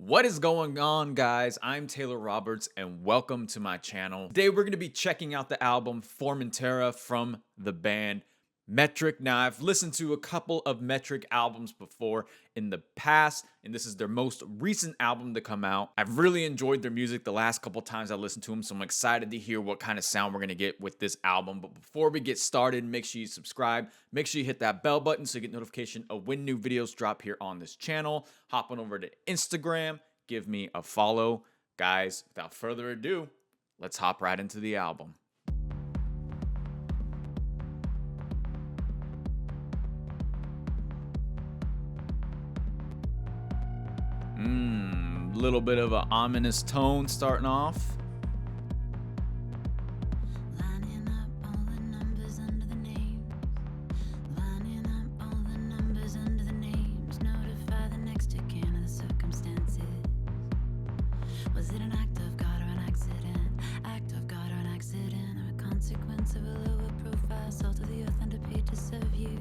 What is going on, guys? I'm Taylor Roberts and welcome to my channel. Today we're going to be checking out the album Formentera from the band Metric. Now, I've listened to a couple of Metric albums before in the past, and this is their most recent album to come out. I've really enjoyed their music the last couple times I listened to them, so I'm excited to hear what kind of sound we're going to get with this album. But before we get started, make sure you subscribe. Make sure you hit that bell button so you get notification of when new videos drop here on this channel. Hop on over to Instagram. Give me a follow. Guys, without further ado, let's hop right into the album. Little bit of an ominous tone starting off. Lining up all the numbers under the names. Lining up all the numbers under the names. Notify the next of kin of the circumstances. Was it an act of God or an accident? Act of God or an accident, or a consequence of a lower profile? Salt of the earth underpaid to serve you.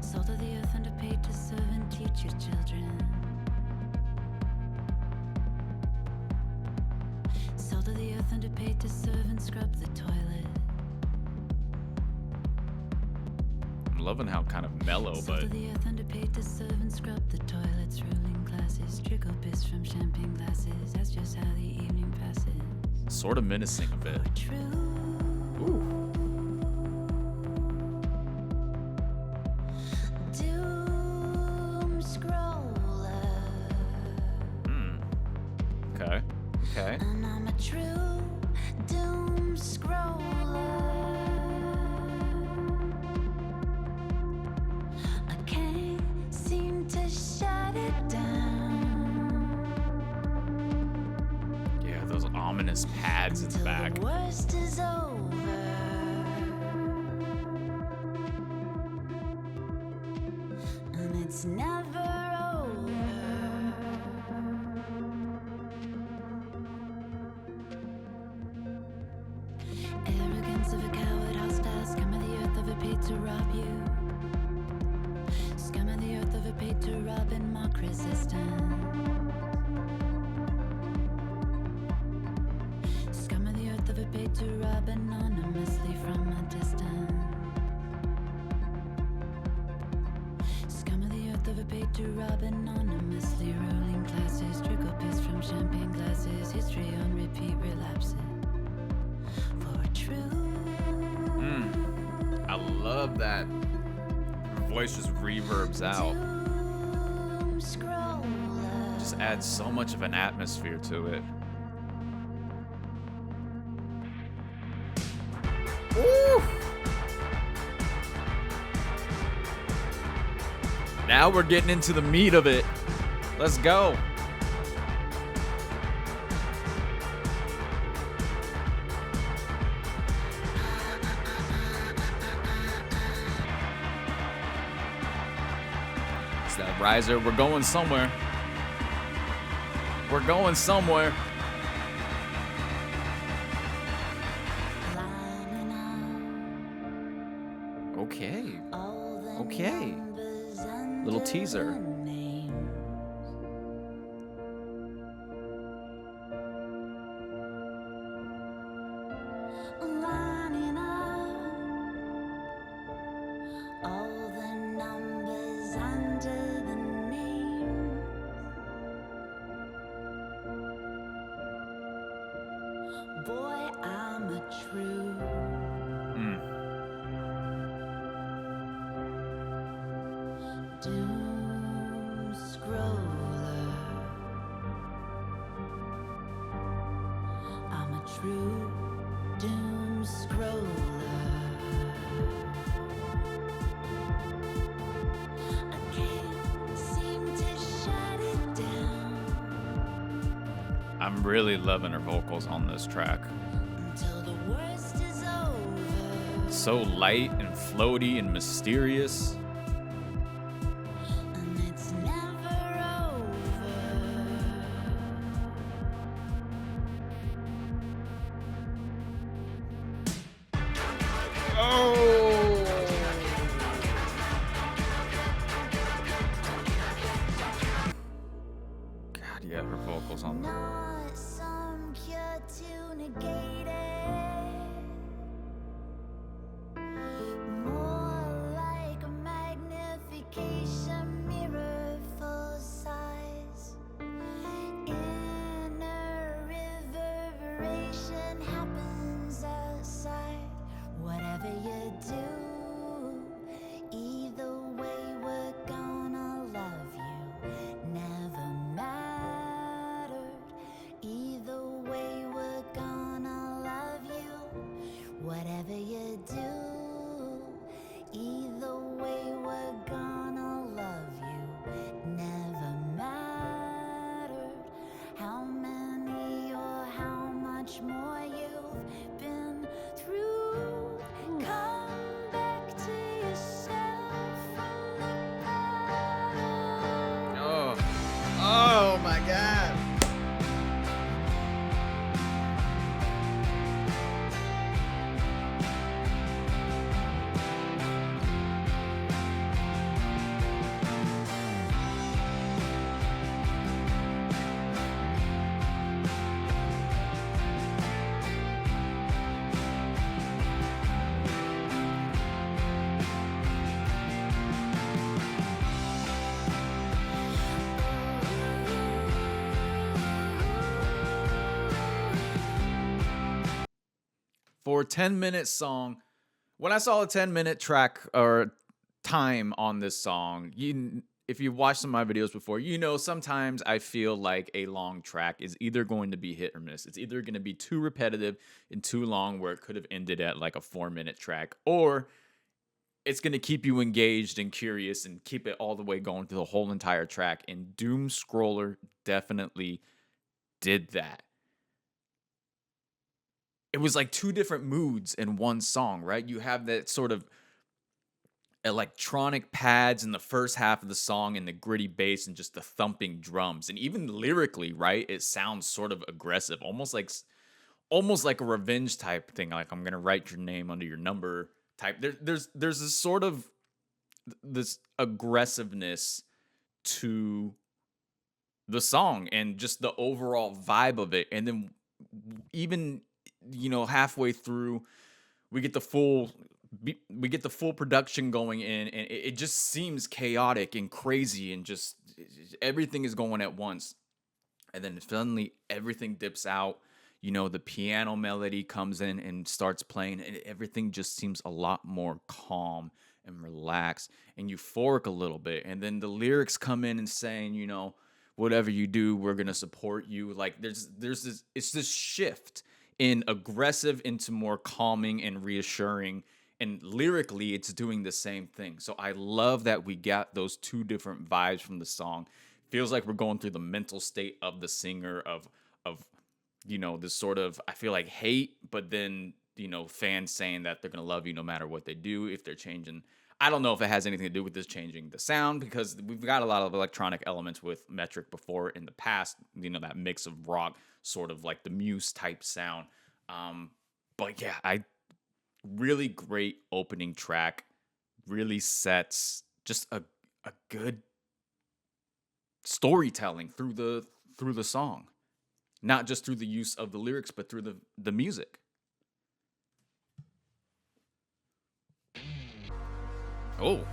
Salt of the earth underpaid to serve and teach your children. Salt of the earth underpaid to serve and scrub the toilet. I'm loving how kind of mellow, Salt but of the earth underpaid to serve and scrub the toilets. Ruling classes, trickle piss from champagne glasses. That's just how the evening passes. sort of menacing a bit. For true. Doom scroller. Okay. And I'm a true doom scroller. I can't seem to shut it down. Yeah, those ominous pads in the Till back. the worst is over. And it's never over. Arrogance of a coward, hostile scum of the earth overpaid to rob you. Scum of the earth overpaid to rob and mock resistance. Scum of the earth overpaid to rob anonymously from a distance. Scum of the earth overpaid to rob anonymously. Ruling classes, trickle piss from champagne glasses. History on repeat relapses. For true. I love that her voice just reverbs out. Doom scroller. Just adds so much of an atmosphere to it. Woo! Now we're getting into the meat of it. Let's go. It's that riser. We're going somewhere. We're going somewhere. Lining Okay. up all the Okay. numbers under Little teaser. the names. Lining up all the numbers under the names. Boy, I'm a true doom scroller. I'm a true doom scroller. I can't seem to shut it down I'm really loving her vocals on this track. until the worst is over. So light and floaty and mysterious. And it's never over. Oh! God, yeah, her vocals on the. Not some cure to negate it. More like a magnification mirror full size. Inner reverberation happens outside. Whatever you do, either way we're gonna love you. Never mattered. Either way we're gonna love you. Whatever you do, either way we're gonna love you. Never mattered how many or how much more you've been through. Come back to yourself from the bottom. Oh, oh my God. For a 10-minute song, when I saw a 10-minute track or time on this song, if you've watched some of my videos before, you know sometimes I feel like a long track is either going to be hit or miss. It's either going to be too repetitive and too long where it could have ended at like a 4-minute track, or it's going to keep you engaged and curious and keep it all the way going through the whole entire track. And Doom Scroller definitely did that. It was like two different moods in one song, right? You have that sort of electronic pads in the first half of the song and the gritty bass and just the thumping drums. And even lyrically, right? It sounds sort of aggressive, almost like a revenge type thing. Like, I'm going to write your name under your number type. There's this sort of this aggressiveness to the song and just the overall vibe of it. And then even, halfway through, we get the full production going in, and it just seems chaotic and crazy, and just everything is going at once. And then suddenly everything dips out. The piano melody comes in and starts playing, and everything just seems a lot more calm and relaxed and euphoric a little bit. And then the lyrics come in and saying, whatever you do, we're gonna support you. Like there's this shift in aggressive into more calming and reassuring, and lyrically it's doing the same thing. So I love that we got those two different vibes from the song. Feels like we're going through the mental state of the singer of this sort of, I feel like, hate, but then fans saying that they're gonna love you no matter what they do. If they're changing, I don't know if it has anything to do with this changing the sound, because we've got a lot of electronic elements with Metric before in the past, that mix of rock, sort of like the Muse type sound. But yeah, really great opening track, really sets just a good storytelling through the song, not just through the use of the lyrics, but through the music. Oh,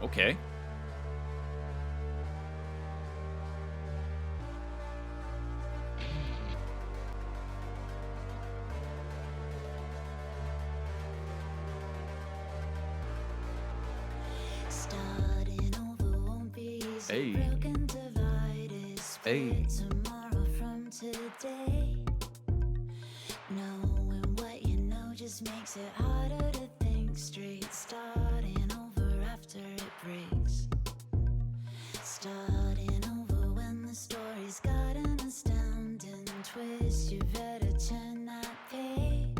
okay. Starting over won't be easy. Hey. Broken, divided, split Hey. tomorrow from today. Knowing what you know just makes it harder to think straight. Starting over after it breaks. Starting over when the story's got an astounding twist. You better turn that page.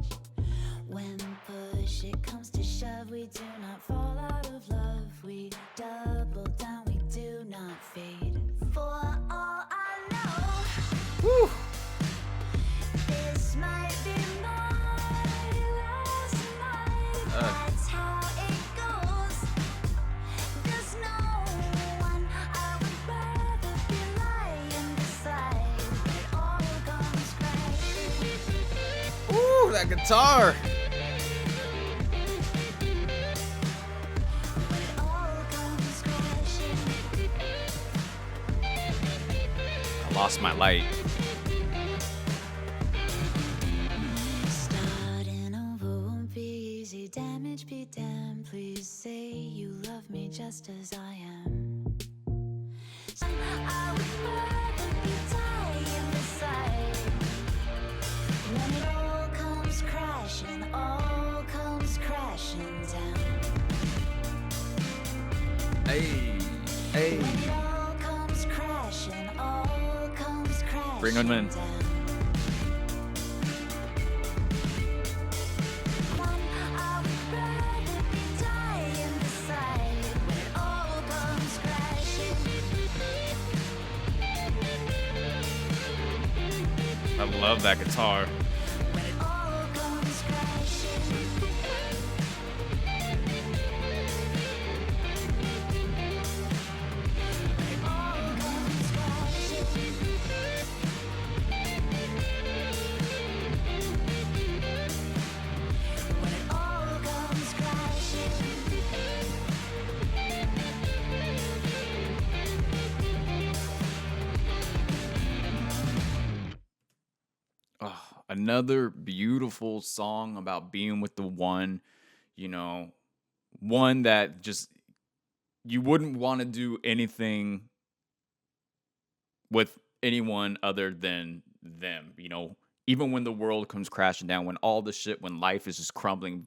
When push it comes to shove, we do not fall out of love. We double down, we do not fade. For all I know, Woo. this might be my last night. That's how it goes. that guitar. When it all comes crashing. I lost my light. Starting over won't be easy. Damage be damned. Please say you love me just as I am. I would rather be dying beside. When it all comes crashing down. Hey, hey. When it all comes crashing Bring 'em in. down. I would rather be dying beside. When it all comes crashing. I love that guitar. When it all comes crashing. When it all comes crashing. When it all comes crashing. Oh, another beautiful song about being with the one, you know, one that just you wouldn't want to do anything with anyone other than them, you know. Even when the world comes crashing down, when all the shit, when life is just crumbling,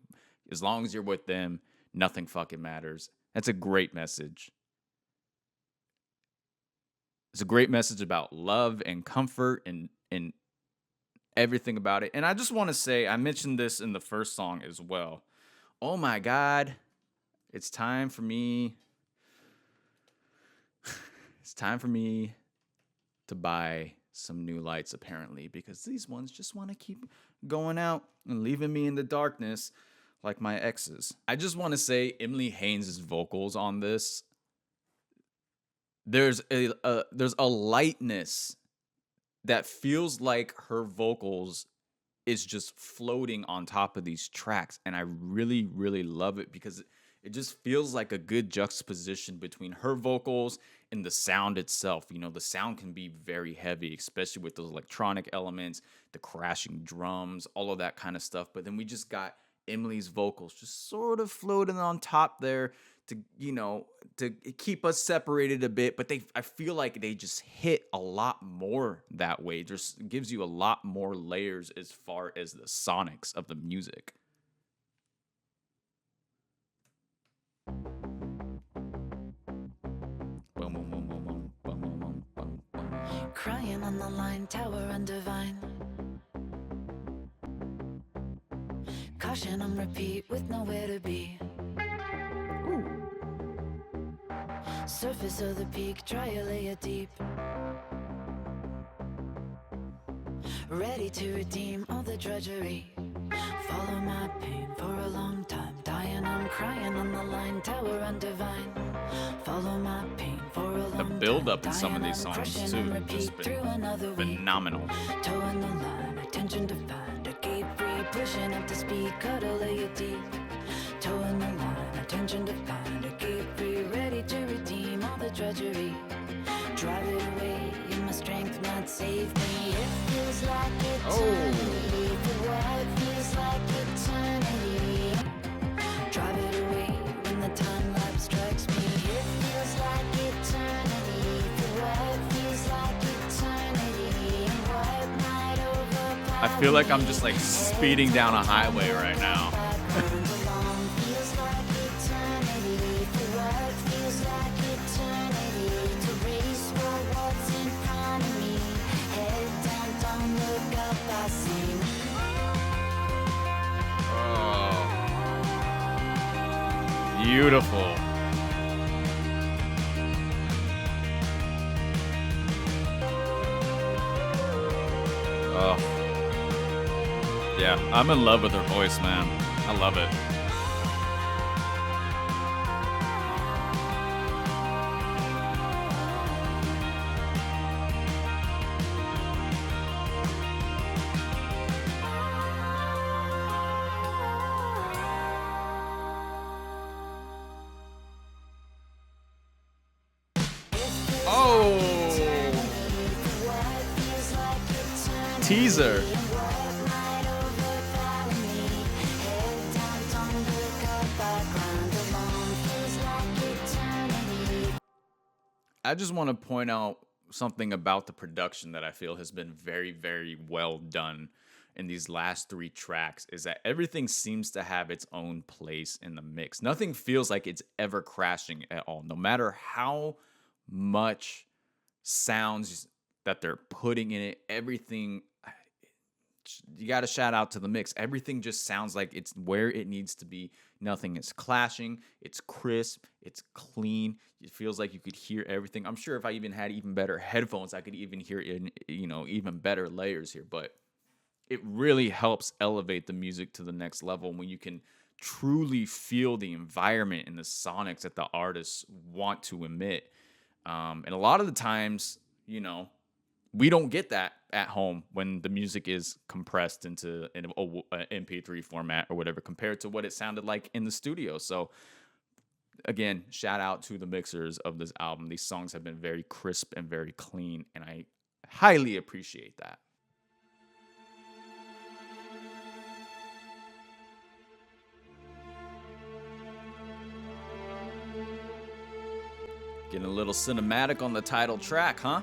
as long as you're with them, nothing fucking matters. That's a great message. It's a great message about love and comfort and everything about it. And I just want to say, I mentioned this in the first song as well. Oh my God, it's time for me. It's time for me to buy some new lights, apparently, because these ones just want to keep going out and leaving me in the darkness like my exes. I just want to say Emily Haynes' vocals on this, there's a lightness that feels like her vocals is just floating on top of these tracks, and I really, really love it because it just feels like a good juxtaposition between her vocals and the sound itself. You know, the sound can be very heavy, especially with those electronic elements, the crashing drums, all of that kind of stuff. But then we just got Emily's vocals just sort of floating on top there to, you know, to keep us separated a bit. But I feel like they just hit a lot more that way. It just gives you a lot more layers as far as the sonics of the music. Boom, boom, boom, boom, boom, boom, boom, boom, boom, boom. Crying on the line, tower undivine. Caution on repeat with nowhere to be. Surface of the peak, try a layer deep. Ready to redeem all the drudgery. Follow my pain for a long time. Dying, I'm crying on the line, tower undivine. Follow my pain for a long The time. build up in some of Dying, these I'm songs crushing too, on has just repeat through another been week. phenomenal. Toeing the line, attention defined. A gate free, pushing up to speed, cuddle layer deep. Toeing the line, attention defined. A gate free, ready to redeem all the drudgery. Drive it away, in my strength not save me. It feels like eternity, for what feels like eternity. Drive it away when the time lapse strikes me. It feels like eternity, for what feels like eternity. And what might overpower I feel like I'm just like speeding down a highway right now. feels like eternity, for what feels like eternity. To race for what's in front of me. Head down, don't look up, I sing. Oh, beautiful. Oh, yeah, I'm in love with her voice, man. I love it. teaser. I just want to point out something about the production that I feel has been very, very well done in these last three tracks is that everything seems to have its own place in the mix. Nothing feels like it's ever crashing at all, no matter how much sounds that they're putting in it. Everything, you got to shout out to the mix. Everything just sounds like it's where it needs to be. Nothing is clashing. It's crisp. It's clean. It feels like you could hear everything. I'm sure if I even had even better headphones, I could even hear it in, even better layers here. But it really helps elevate the music to the next level when you can truly feel the environment and the sonics that the artists want to emit. And a lot of the times, we don't get that at home when the music is compressed into an MP3 format or whatever, compared to what it sounded like in the studio. So again, shout out to the mixers of this album. These songs have been very crisp and very clean, and I highly appreciate that. Getting a little cinematic on the title track, huh?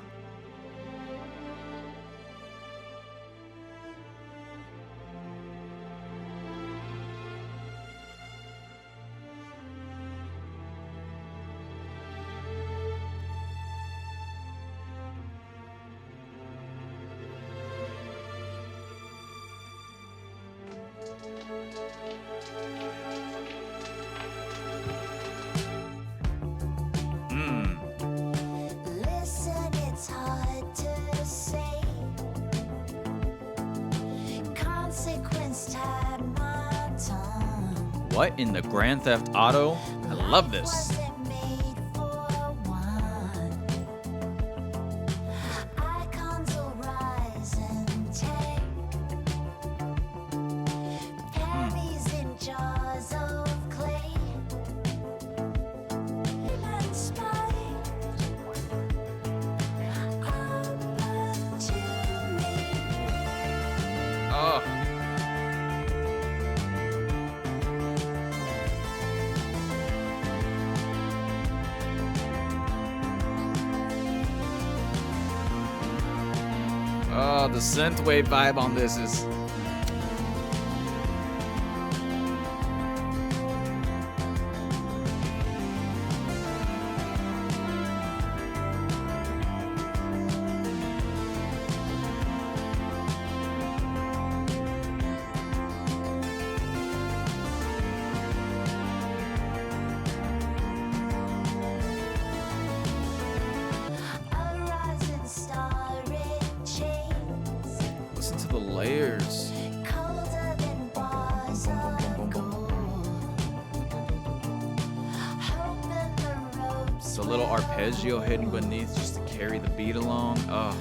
What in the Grand Theft Auto? I love this. Oh, the synthwave vibe on this is... Listen to the layers. It's a little arpeggio hidden beneath just to carry the beat along. Oh.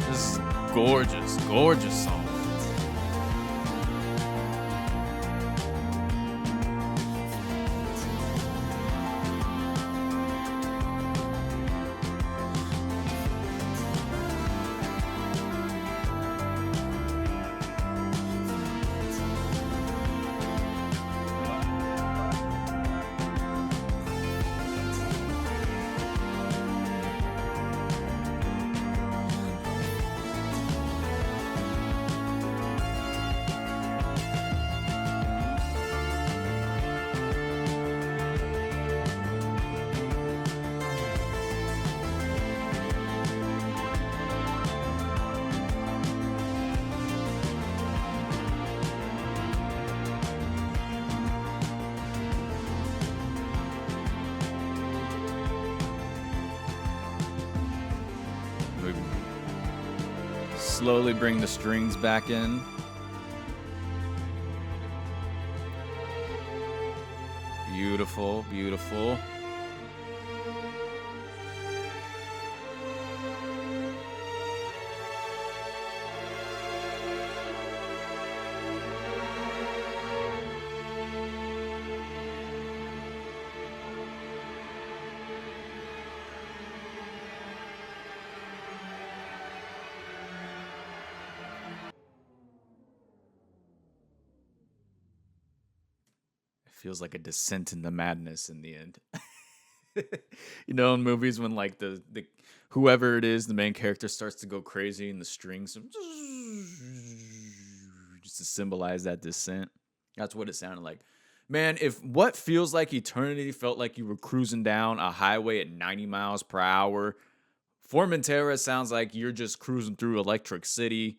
This is gorgeous, gorgeous song. slowly bring the strings back in. Beautiful, beautiful. It feels like a descent into madness in the end. You know, in movies when like the whoever it is, the main character starts to go crazy and the strings just to symbolize that descent. That's what it sounded like. Man, if what feels like eternity felt like you were cruising down a highway at 90 miles per hour, Formentera sounds like you're just cruising through Electric City,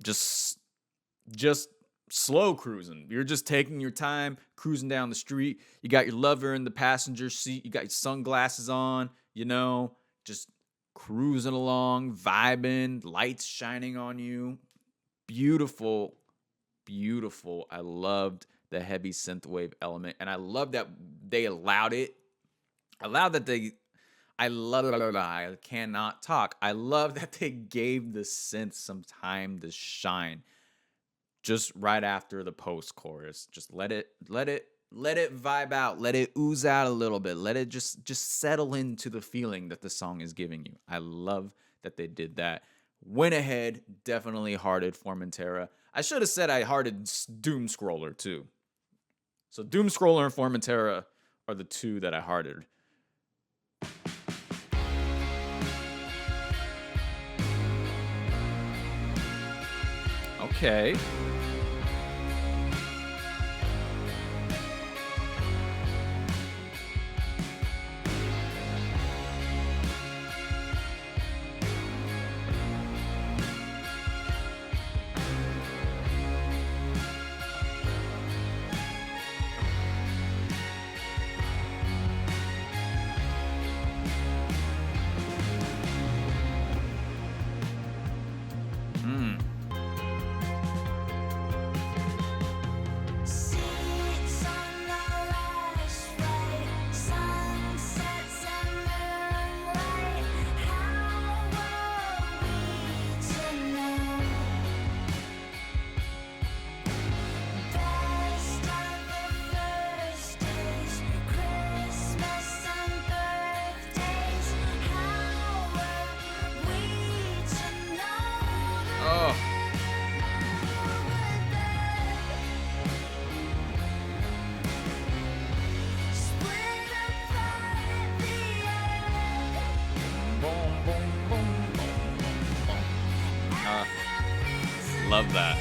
just just slow cruising. You're just taking your time, cruising down the street. You got your lover in the passenger seat. You got your sunglasses on, you know, just cruising along, vibing, lights shining on you. Beautiful, beautiful. I loved the heavy synthwave element, and I love that they allowed it. I love that they. I love. I cannot talk. I love that they gave the synth some time to shine just right after the post chorus. Just let it vibe out. Let it ooze out a little bit. Let it just settle into the feeling that the song is giving you. I love that they did that. Went ahead, definitely hearted Formentera. I should have said I hearted Doom Scroller too. So Doom Scroller and Formentera are the two that I hearted. Okay. Hmm. Seats on the last flight, sunsets and moonlight. How were we to know? Best of the first days, Christmas and birthdays. How were we to know Oh. split apart the earth? Boom, boom, boom, boom, boom, boom. Love that.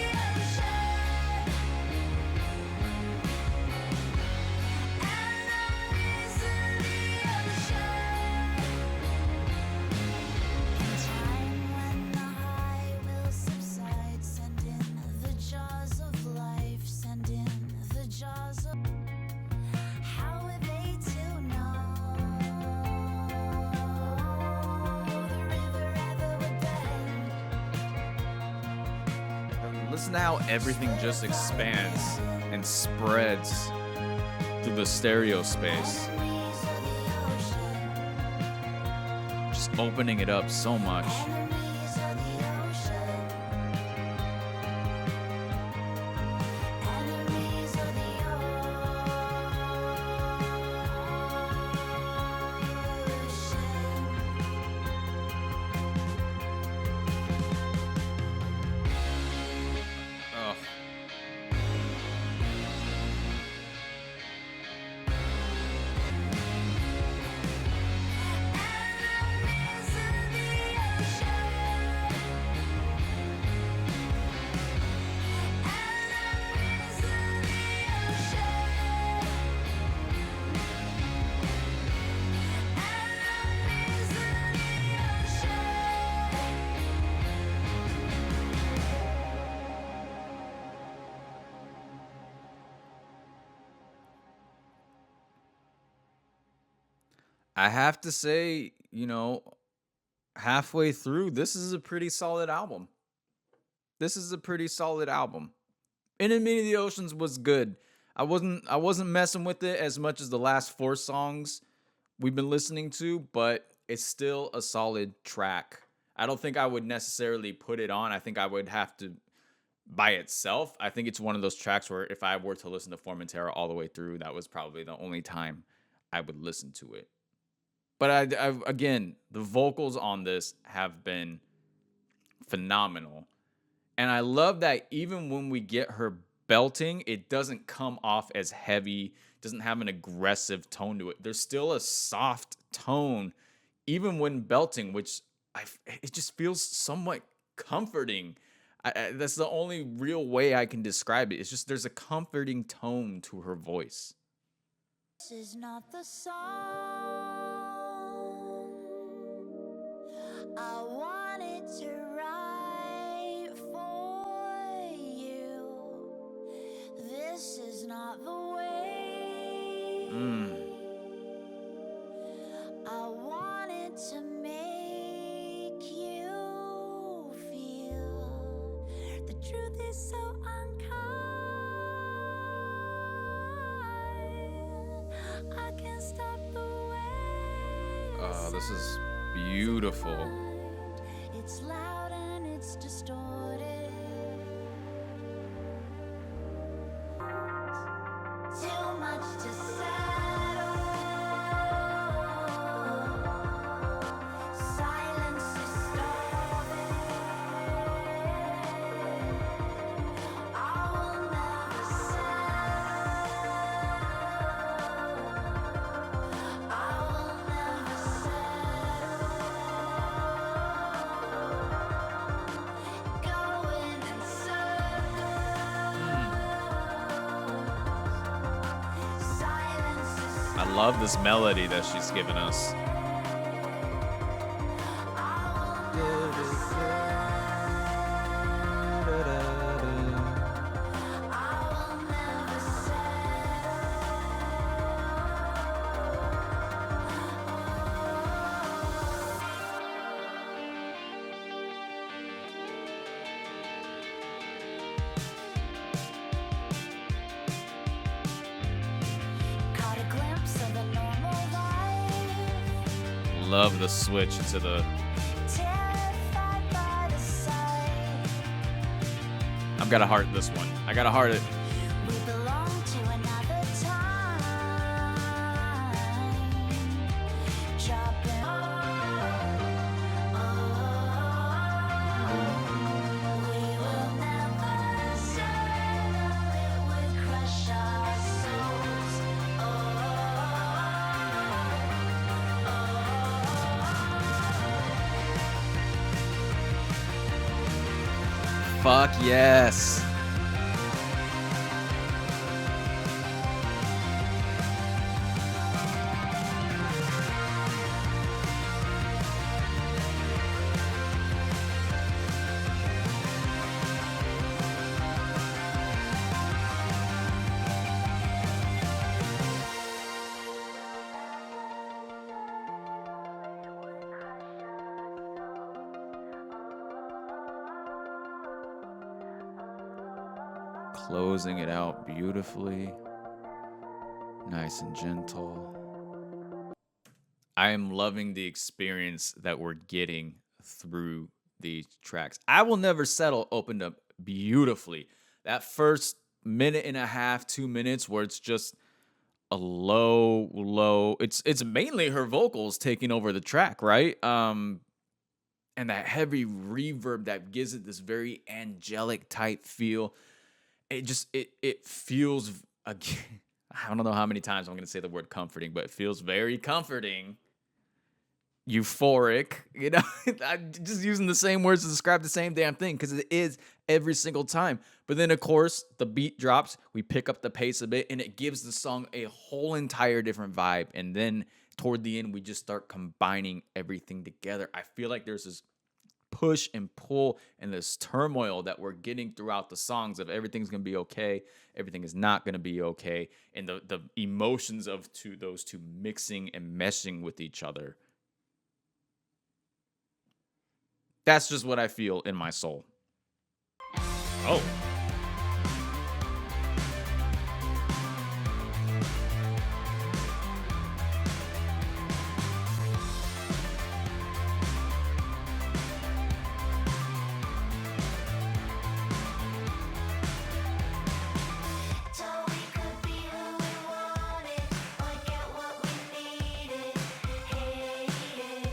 Listen to how everything just expands and spreads through the stereo space. Just opening it up so much. Oh. I have to say, you know, halfway through, this is a pretty solid album. This is a pretty solid album. And in Meaning of the Oceans was good. I wasn't messing with it as much as the last four songs we've been listening to, but it's still a solid track. I don't think I would necessarily put it on. I think I would have to by itself. I think it's one of those tracks where if I were to listen to Formentera all the way through, that was probably the only time I would listen to it. But again, the vocals on this have been phenomenal. And I love that even when we get her belting, it doesn't come off as heavy, doesn't have an aggressive tone to it. There's still a soft tone, even when belting, which it just feels somewhat comforting. That's the only real way I can describe it. It's just there's a comforting tone to her voice. This is not the song I wanted to write for you. This is not the way I wanted to make you feel. The truth is so unkind. I can't stop the way. Oh, this is beautiful. It's loud and it's distorted. Too much to settle. Silence is starving. I will never settle. I will never settle. Going in circles. Silence is I love this melody that she's given us. Caught a glimpse of a normal life. Love the switch into the. Terrified by the sight. I've got to heart this one. I got to heart it. We belong to another time. Dropping. We will never settle. It would crush our souls. Fuck yes. Closing it out beautifully. Nice and gentle. I am loving the experience that we're getting through these tracks. I Will Never Settle opened up beautifully. That first minute and a half, 2 minutes where it's just a low. It's mainly her vocals taking over the track, right? And that heavy reverb that gives it this very angelic type feel. It feels again. I don't know how many times I'm going to say the word comforting, but it feels very comforting. Euphoric, I'm just using the same words to describe the same damn thing because it is every single time. But then, of course, the beat drops, we pick up the pace a bit, and it gives the song a whole entire different vibe. And then toward the end, we just start combining everything together. I feel like there's this push and pull and this turmoil that we're getting throughout the songs of everything's going to be okay, everything is not going to be okay, and the emotions of those two mixing and meshing with each other. That's just what I feel in my soul. Oh. So we could be who we wanted or get what we needed. Hey, yeah.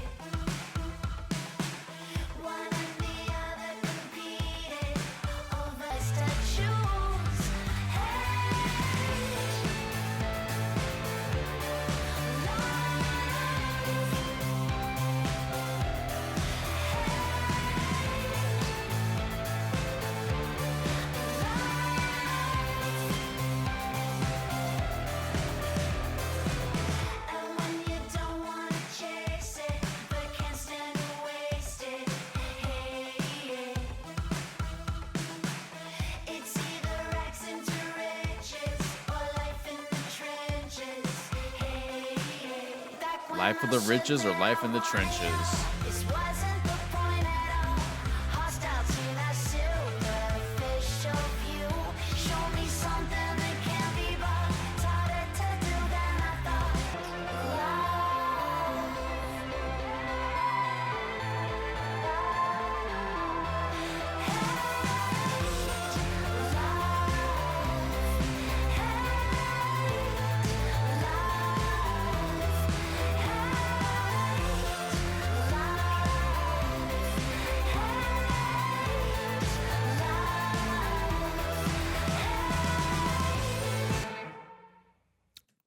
One and the other competed over us to choose. And when you don't wanna chase it, but can't stand to waste it. Hey, yeah. It's either rags into riches or life in the trenches. Hey, yeah. Back when Life of I the should riches or life in the know by trenches? now, this wasn't the point at all. Hostile to that superficial view. Show me something that can't be bought. It's harder to do than I thought.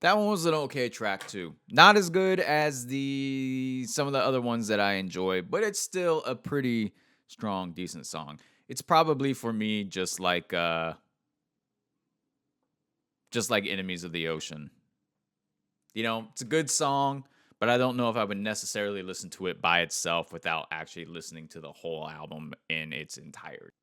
That one was an okay track too. Not as good as the some of the other ones that I enjoy, but it's still a pretty strong, decent song. It's probably for me just like Enemies of the Ocean. You know, it's a good song, but I don't know if I would necessarily listen to it by itself without actually listening to the whole album in its entirety.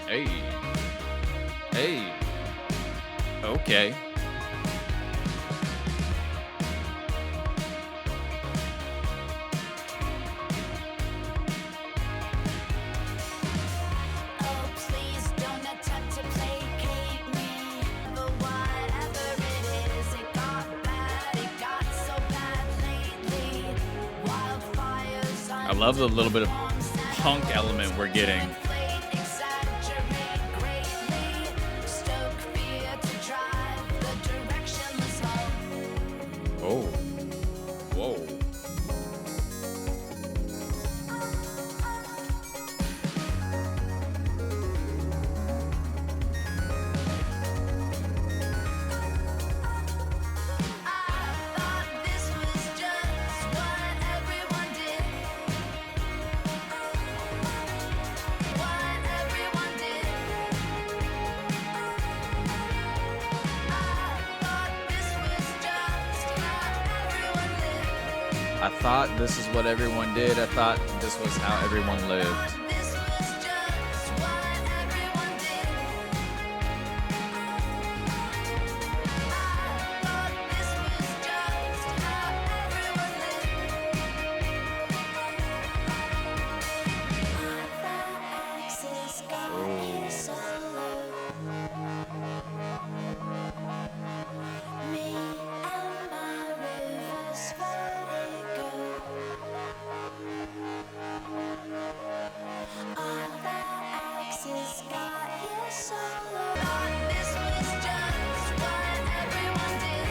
Hey, hey, okay. Oh, please don't attempt to placate me. But whatever it is, it got bad. It got so bad lately. Wildfires I love the little bit of underperform, punk element we're getting. inflate, exaggerate greatly. Stoke fear to drive the directionless home. Oh, whoa. I thought this was just what everyone did. What everyone did. I thought this was just how everyone lived. I thought this is what everyone did. I thought this was how everyone lived. Thought this was just what everyone did. I thought this was just how everyone lived. The axis got here so low. Me and my reverse vertigo. The axis got here so low. Thought this was just what everyone did.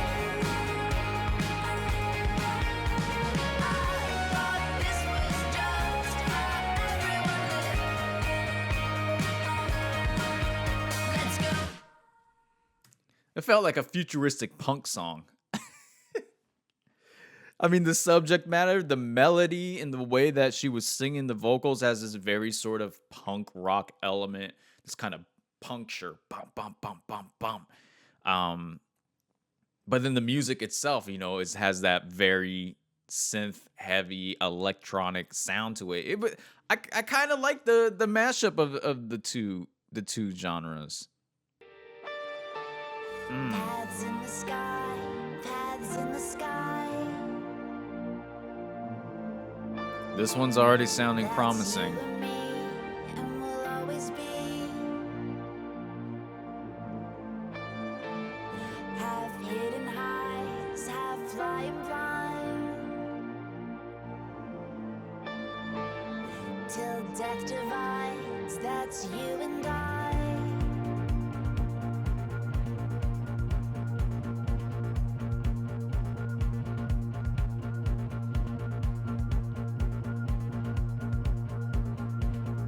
I thought this was just how everyone lived. Let's go. It felt like a futuristic punk song. I mean, the subject matter, the melody, and the way that she was singing the vocals has this very sort of punk rock element, this kind of puncture, bum, bum, bum, bum, bum. Um, but then the music itself, you know, has that very synth heavy electronic sound to it. But I kind of like the mashup of the two genres. Mm. Paths in the sky, paths in the sky. This one's already sounding That's promising. you and me, and will always be. Have hidden highs, have flying blind. Till death divides, that's you and I.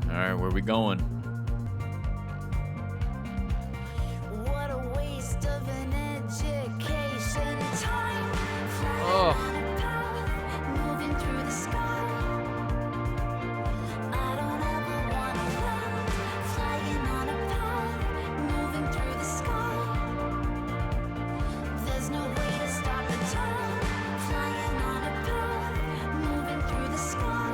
All right, where we going? What a waste of an education. Time flying Oh, on a path, moving through the sky. I don't ever wanna land, flying on a path, moving through the sky. There's no way to stop the time, flying on a path, moving through the sky.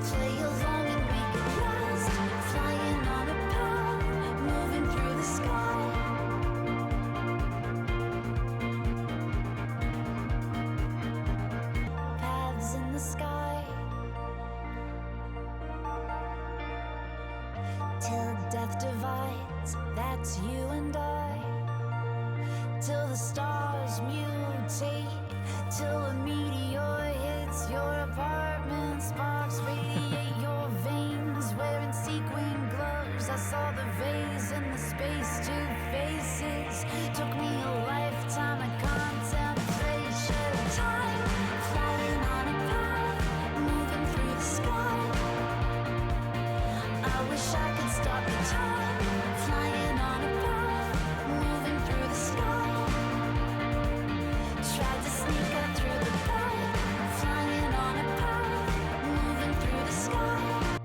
Play along and make it last, flying on a path, moving through the sky. Paths in the sky, till death divides, that's you and I. Till the stars mutate, till a meteor hits your apartment, sparks radiate your veins, wearing sequin gloves. I saw the vase in the space, two faces. Took me a lifetime of contemplation. Time flying on a path, moving through the sky. I wish I could stop the time, flying on a path, moving through the sky. Tried to sneak out through the back, flying on a path, moving through the sky.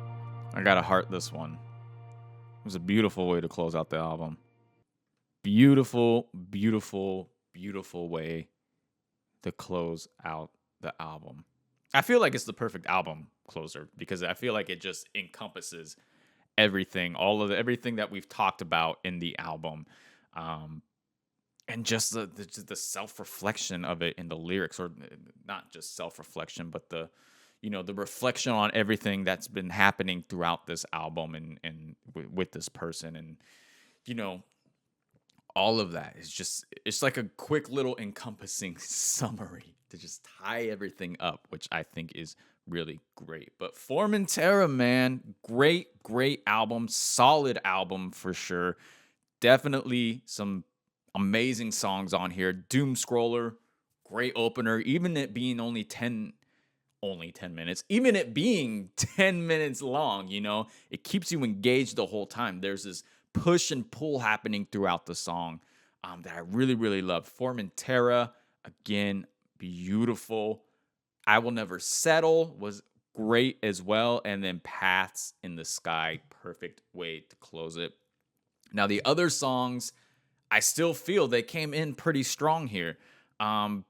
I gotta heart this one. It was a beautiful way to close out the album. Beautiful, beautiful, beautiful way to close out the album. I feel like it's the perfect album closer because I feel like it just encompasses everything, everything that we've talked about in the album, and just the self reflection of it in the lyrics, or not just self reflection, but the reflection on everything that's been happening throughout this album and with this person, and you know all of that is just, it's like a quick little encompassing summary to just tie everything up, which I think is really great. But Formentera, man, great album, solid album for sure. Definitely some amazing songs on here. Doom Scroller, great opener, even it being only 10 minutes, even it being 10 minutes long, it keeps you engaged the whole time. There's this push and pull happening throughout the song, that I really, really love. Formentera, again, beautiful. I Will Never Settle was great as well. And then Paths in the Sky, perfect way to close it. Now, the other songs, I still feel they came in pretty strong here. But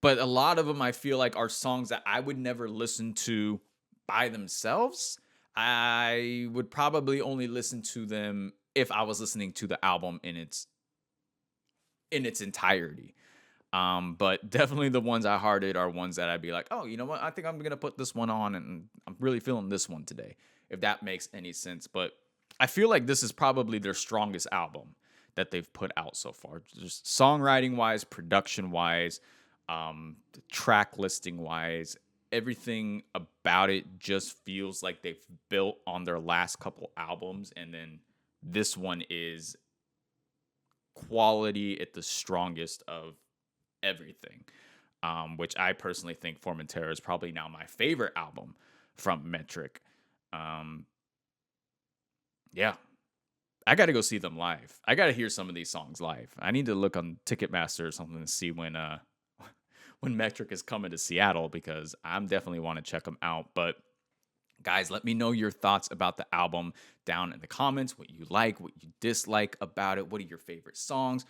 a lot of them I feel like are songs that I would never listen to by themselves. I would probably only listen to them if I was listening to the album in its entirety. But definitely the ones I hearted are ones that I'd be like, oh, you know what? I think I'm gonna put this one on, and I'm really feeling this one today, if that makes any sense. But I feel like this is probably their strongest album that they've put out so far, just songwriting wise, production wise, track listing wise. Everything about it just feels like they've built on their last couple albums, and then this one is quality at the strongest of everything, which I personally think Formentera is probably now my favorite album from Metric. Yeah, I got to go see them live. I got to hear some of these songs live. I need to look on Ticketmaster or something to see when Metric is coming to Seattle, because I'm definitely want to check them out. But guys, let me know your thoughts about the album down in the comments, what you like, what you dislike about it, what are your favorite songs,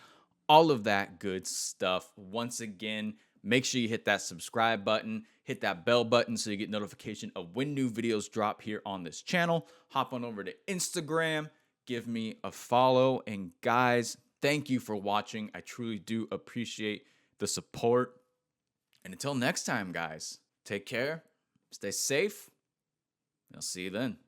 all of that good stuff. Once again, make sure you hit that subscribe button, hit that bell button so you get notification of when new videos drop here on this channel. Hop on over to Instagram, give me a follow. And guys, thank you for watching. I truly do appreciate the support. And until next time, guys, take care, stay safe, and I'll see you then.